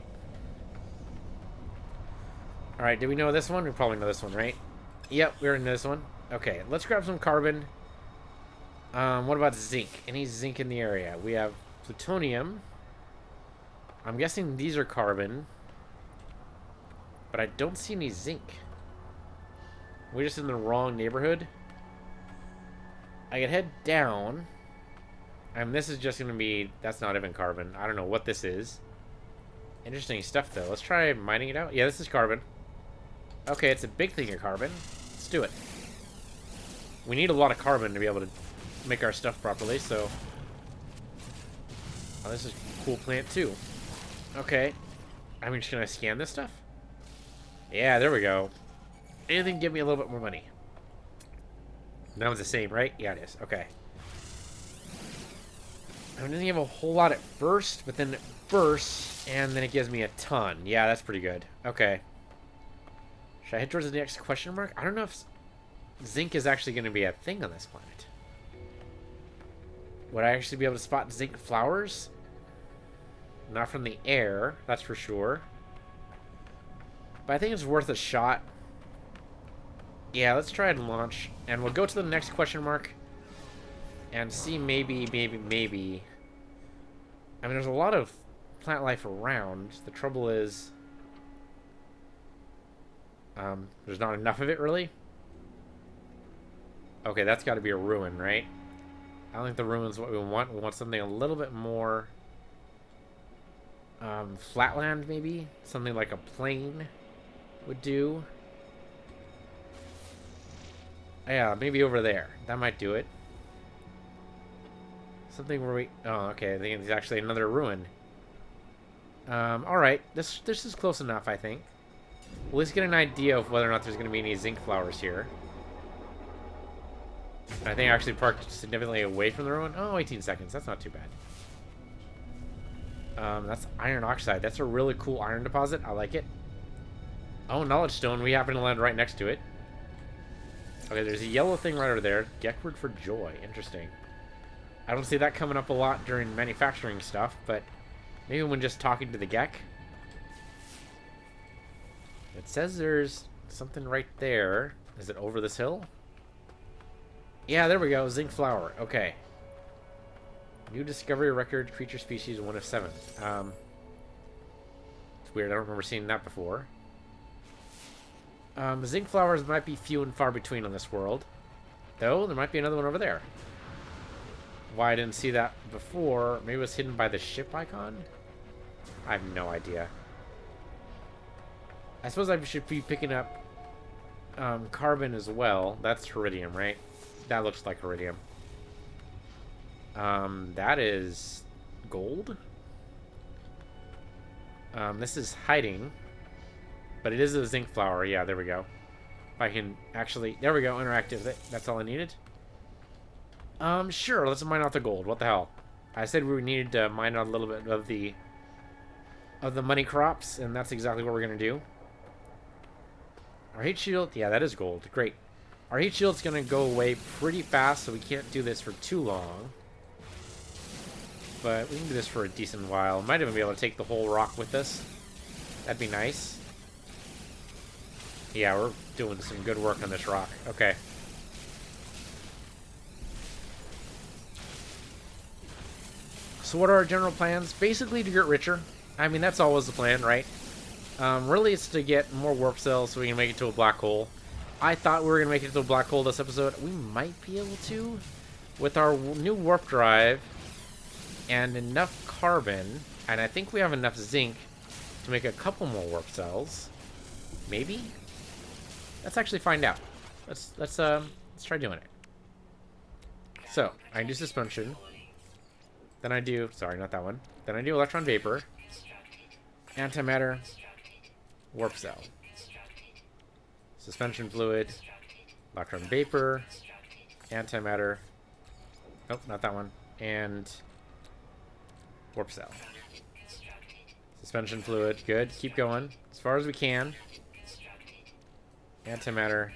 Alright, do we know this one? We probably know this one, right? Yep, we're in this one. Okay, let's grab some carbon. What about zinc? Any zinc in the area? We have plutonium. I'm guessing these are carbon. But I don't see any zinc. We're just in the wrong neighborhood. I can head down. And this is just going to be... That's not even carbon. I don't know what this is. Interesting stuff, though. Let's try mining it out. Yeah, this is carbon. Okay, it's a big thing of carbon. Let's do it. We need a lot of carbon to be able to make our stuff properly, so... Oh, this is a cool plant, too. Okay. I mean, can I scan this stuff? Yeah, there we go. Anything give me a little bit more money. That was the same, right? Yeah, it is. Okay. I didn't have a whole lot at first, but then it bursts, and then it gives me a ton. Yeah, that's pretty good. Okay. Should I head towards the next question mark? I don't know if zinc is actually going to be a thing on this planet. Would I actually be able to spot zinc flowers? Not from the air, that's for sure. But I think it's worth a shot. Yeah, let's try and launch. And we'll go to the next question mark. And see maybe. I mean, there's a lot of plant life around. The trouble is... there's not enough of it, really. Okay, that's got to be a ruin, right? I don't think the ruin's what we want. We want something a little bit more... flatland, maybe? Something like a plain would do. Yeah, maybe over there. That might do it. Something where we... Oh, okay. I think it's actually another ruin. Alright. This is close enough, I think. We'll at least get an idea of whether or not there's going to be any zinc flowers here. I think I actually parked significantly away from the ruin. Oh, 18 seconds. That's not too bad. That's iron oxide. That's a really cool iron deposit. I like it. Oh, knowledge stone. We happen to land right next to it. Okay, there's a yellow thing right over there. Geckward for joy. Interesting. I don't see that coming up a lot during manufacturing stuff, but maybe when just talking to the Gek. It says there's something right there. Is it over this hill? Yeah, there we go. Zinc flower. Okay. New discovery record, creature species 1 of 7. It's weird. I don't remember seeing that before. Zinc flowers might be few and far between on this world. Though, there might be another one over there. Why I didn't see that before. Maybe it was hidden by the ship icon? I have no idea. I suppose I should be picking up carbon as well. That's iridium, right? That looks like iridium. That is gold. This is hiding. But it is a zinc flower. Yeah, there we go. If I can actually... There we go, interactive. That's all I needed. Sure, let's mine out the gold. What the hell? I said we needed to mine out a little bit of the money crops, and that's exactly what we're going to do. Our heat shield... Yeah, that is gold. Great. Our heat shield's going to go away pretty fast, so we can't do this for too long. But we can do this for a decent while. Might even be able to take the whole rock with us. That'd be nice. Yeah, we're doing some good work on this rock. Okay. So what are our general plans? Basically to get richer. I mean, that's always the plan, right? Really, it's to get more warp cells so we can make it to a black hole. I thought we were going to make it to a black hole this episode. We might be able to. With our new warp drive and enough carbon, and I think we have enough zinc to make a couple more warp cells. Maybe? Let's actually find out. Let's try doing it. So, I do suspension. Then I do... Sorry, not that one. Then I do electron vapor. Antimatter. Warp cell. Suspension fluid. Electron vapor. Antimatter. Nope, not that one. And... warp cell. Suspension fluid. Good. Keep going. As far as we can. Antimatter.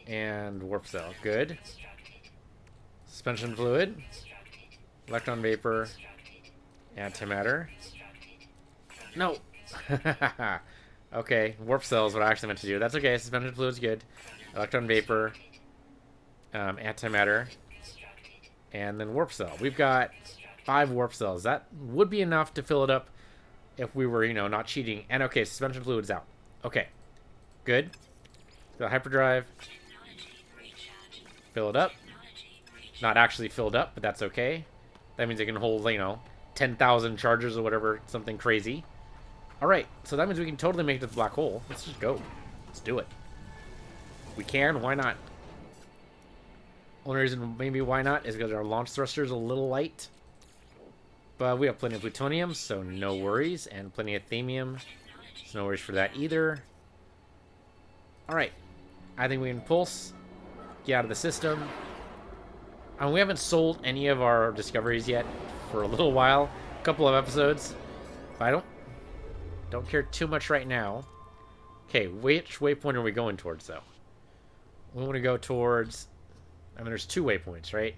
And warp cell. Good. Suspension fluid. Electron vapor. Antimatter. No! Okay, warp cell is what I actually meant to do. That's okay, suspension fluid's good. Electron vapor. Antimatter. And then warp cell. We've got 5 warp cells. That would be enough to fill it up if we were, you know, not cheating. And okay, suspension fluid's out. Okay. Good. The hyperdrive. Fill it up. Not actually filled up, but that's okay. That means it can hold, you know, 10,000 charges or whatever, something crazy. Alright, so that means we can totally make it to the black hole. Let's just go. Let's do it. We can, why not? Only reason maybe why not is because our launch thruster is a little light. But we have plenty of plutonium, so no worries. And plenty of themium, so no worries for that either. Alright, I think we can pulse. Get out of the system. And we haven't sold any of our discoveries yet for a little while. A couple of episodes. But I don't care too much right now. Okay, which waypoint are we going towards, though? We want to go towards... I mean, there's 2 waypoints, right?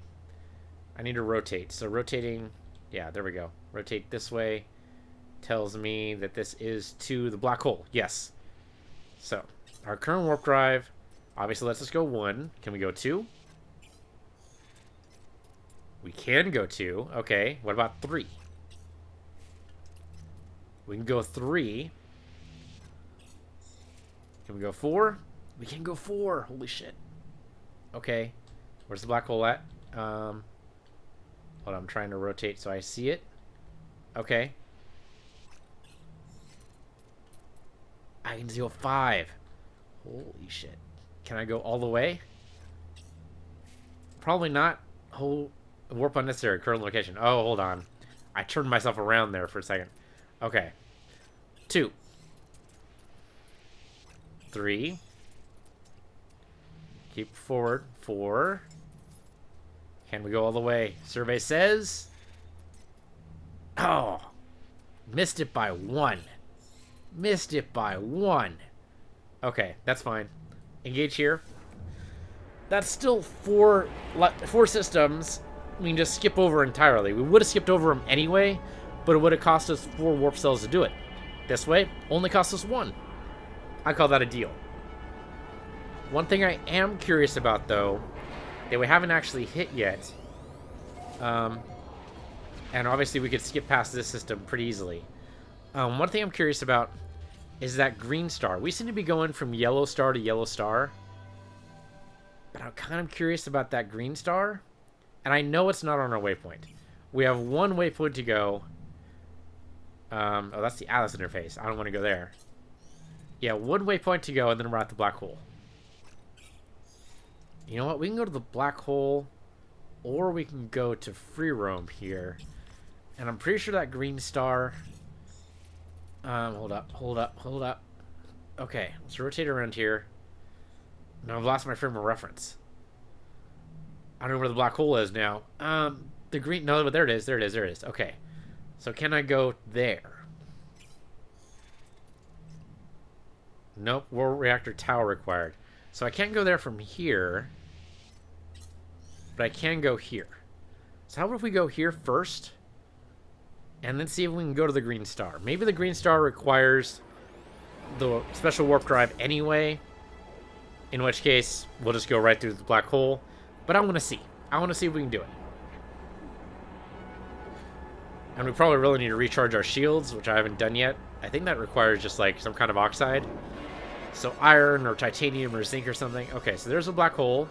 I need to rotate. So rotating... Yeah, there we go. Rotate this way. Tells me that this is to the black hole. Yes. So, our current warp drive obviously lets us go 1. Can we go 2? We can go 2. Okay, what about 3? We can go 3. Can we go 4? We can go 4. Holy shit. Okay. Where's the black hole at? Hold on, I'm trying to rotate so I see it. Okay. I can go 5. Holy shit. Can I go all the way? Probably not. Oh, warp unnecessary. Current location. Oh, hold on. I turned myself around there for a second. Okay. 2. 3. Keep forward. 4. Can we go all the way? Survey says... Oh! Missed it by 1. Missed it by 1. Okay, that's fine. Engage here. That's still 4 systems we can just skip over entirely. We would have skipped over them anyway, but it would have cost us 4 warp cells to do it. This way, only cost us 1. I call that a deal. One thing I am curious about, though, that we haven't actually hit yet, and obviously we could skip past this system pretty easily. One thing I'm curious about is that green star. We seem to be going from yellow star to yellow star, but I'm kind of curious about that green star, and I know it's not on our waypoint. We have 1 waypoint to go. Oh, that's the Atlas interface. I don't want to go there. Yeah, 1 waypoint to go, and then we're at the black hole. You know what? We can go to the black hole, or we can go to free roam here. And I'm pretty sure that green star... hold up. Okay, let's rotate around here. Now I've lost my frame of reference. I don't know where the black hole is now. The green... No, but there it is. Okay. So can I go there? Nope, warp reactor tower required. So I can't go there from here, but I can go here. So how about if we go here first, and then see if we can go to the green star? Maybe the green star requires the special warp drive anyway, in which case we'll just go right through the black hole. But I want to see. I want to see if we can do it. And we probably really need to recharge our shields, which I haven't done yet. I think that requires just like some kind of oxide. So iron or titanium or zinc or something. Okay, so there's a black hole.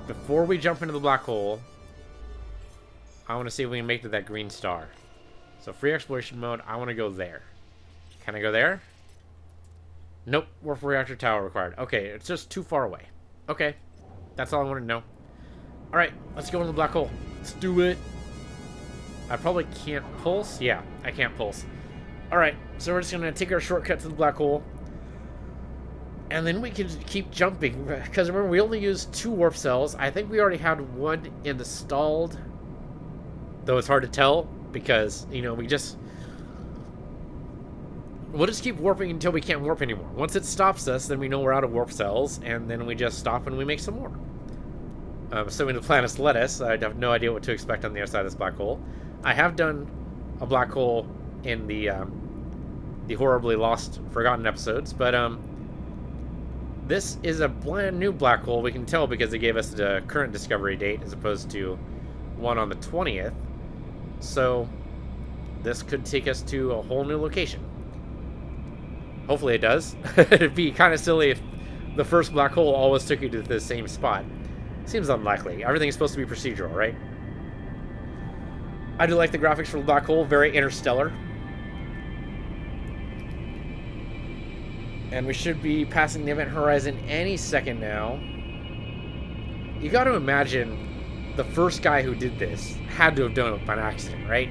Before we jump into the black hole, I want to see if we can make it to that green star. So free exploration mode, I want to go there. Can I go there? Nope, warp reactor tower required. Okay, it's just too far away. Okay, that's all I wanted to know. Alright, let's go into the black hole. Let's do it. I probably can't pulse. Yeah, I can't pulse. Alright, so we're just going to take our shortcut to the black hole. And then we can keep jumping. Because remember, we only used 2 warp cells. I think we already had 1 installed. Though it's hard to tell. Because, you know, we We'll just keep warping until we can't warp anymore. Once it stops us, then we know we're out of warp cells, and then we just stop and we make some more. Assuming the planets let us. I have no idea what to expect on the other side of this black hole. I have done a black hole in the horribly lost, forgotten episodes, but this is a brand new black hole. We can tell because it gave us the current discovery date as opposed to one on the 20th. So this could take us to a whole new location. Hopefully it does. It'd be kind of silly if the first black hole always took you to the same spot. Seems unlikely. Everything's supposed to be procedural, right? I do like the graphics for the black hole. Very interstellar. And we should be passing the event horizon any second now. You got to imagine the first guy who did this had to have done it by accident, right?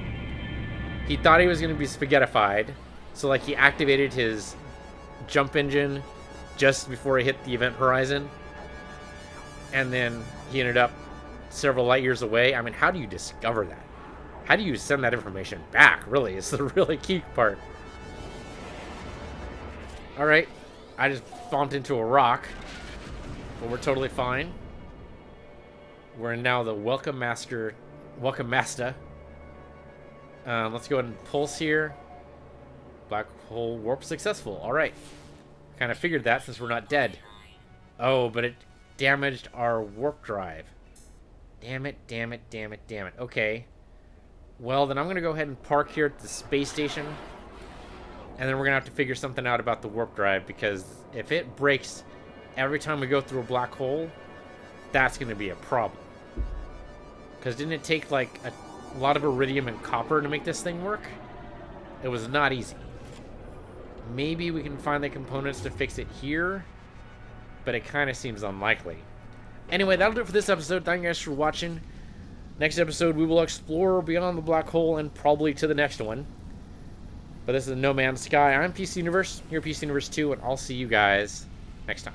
He thought he was going to be spaghettified, so like he activated his jump engine just before he hit the event horizon, and then he ended up several light years away. I mean, how do you discover that? How do you send that information back, really? It's the really key part. Alright, I just bumped into a rock, but we're totally fine. We're in now the Welcome Master. Let's go ahead and pulse here. Black hole warp successful. Alright. Kind of figured that since we're not dead. Oh, but it damaged our warp drive. Damn it, damn it, damn it, damn it. Okay. Well, then I'm going to go ahead and park here at the space station. And then we're going to have to figure something out about the warp drive, because if it breaks every time we go through a black hole, that's going to be a problem. Because didn't it take like a lot of iridium and copper to make this thing work? It was not easy. Maybe we can find the components to fix it here, but it kind of seems unlikely. Anyway, that'll do it for this episode. Thank you guys for watching. Next episode, we will explore beyond the black hole and probably to the next one. But this is No Man's Sky. I'm PC Universe, you're PC Universe 2, and I'll see you guys next time.